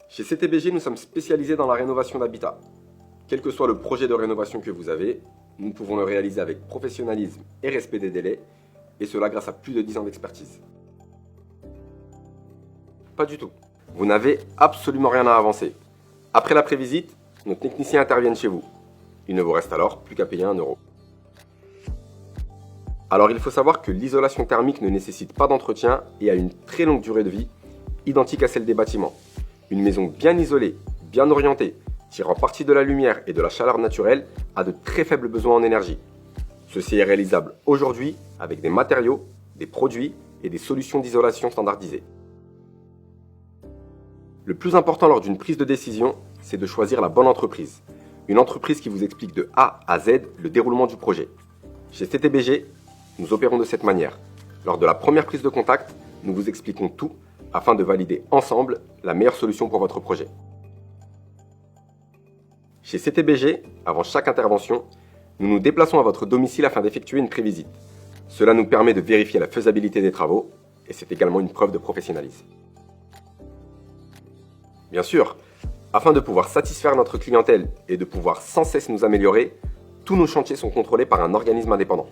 Chez CTBG, nous sommes spécialisés dans la rénovation d'habitat. Quel que soit le projet de rénovation que vous avez, nous pouvons le réaliser avec professionnalisme et respect des délais, et cela grâce à plus de 10 ans d'expertise. Pas du tout. Vous n'avez absolument rien à avancer. Après la prévisite, nos techniciens interviennent chez vous. Il ne vous reste alors plus qu'à payer 1 euro. Alors il faut savoir que l'isolation thermique ne nécessite pas d'entretien et a une très longue durée de vie, identique à celle des bâtiments. Une maison bien isolée, bien orientée, tirant parti de la lumière et de la chaleur naturelle, a de très faibles besoins en énergie. Ceci est réalisable aujourd'hui avec des matériaux, des produits et des solutions d'isolation standardisées. Le plus important lors d'une prise de décision, c'est de choisir la bonne entreprise. Une entreprise qui vous explique de A à Z le déroulement du projet. Chez CTBG, nous opérons de cette manière. Lors de la première prise de contact, nous vous expliquons tout afin de valider ensemble la meilleure solution pour votre projet. Chez CTBG, avant chaque intervention, nous nous déplaçons à votre domicile afin d'effectuer une prévisite. Cela nous permet de vérifier la faisabilité des travaux et c'est également une preuve de professionnalisme. Bien sûr, afin de pouvoir satisfaire notre clientèle et de pouvoir sans cesse nous améliorer, tous nos chantiers sont contrôlés par un organisme indépendant.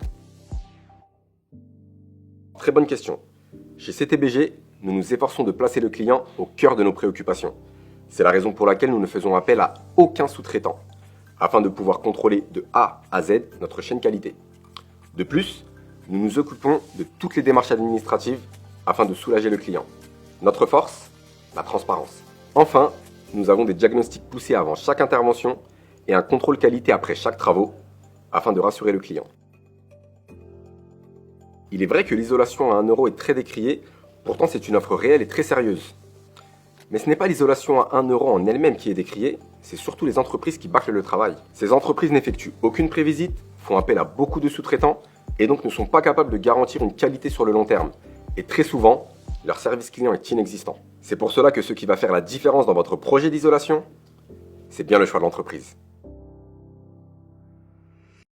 Très bonne question. Chez CTBG, nous nous efforçons de placer le client au cœur de nos préoccupations. C'est la raison pour laquelle nous ne faisons appel à aucun sous-traitant, afin de pouvoir contrôler de A à Z notre chaîne qualité. De plus, nous nous occupons de toutes les démarches administratives afin de soulager le client. Notre force, la transparence. Enfin, nous avons des diagnostics poussés avant chaque intervention et un contrôle qualité après chaque travaux, afin de rassurer le client. Il est vrai que l'isolation à 1 euro est très décriée, pourtant c'est une offre réelle et très sérieuse. Mais ce n'est pas l'isolation à 1 euro en elle-même qui est décriée, c'est surtout les entreprises qui bâclent le travail. Ces entreprises n'effectuent aucune prévisite, font appel à beaucoup de sous-traitants et donc ne sont pas capables de garantir une qualité sur le long terme. Et très souvent, leur service client est inexistant. C'est pour cela que ce qui va faire la différence dans votre projet d'isolation, c'est bien le choix de l'entreprise.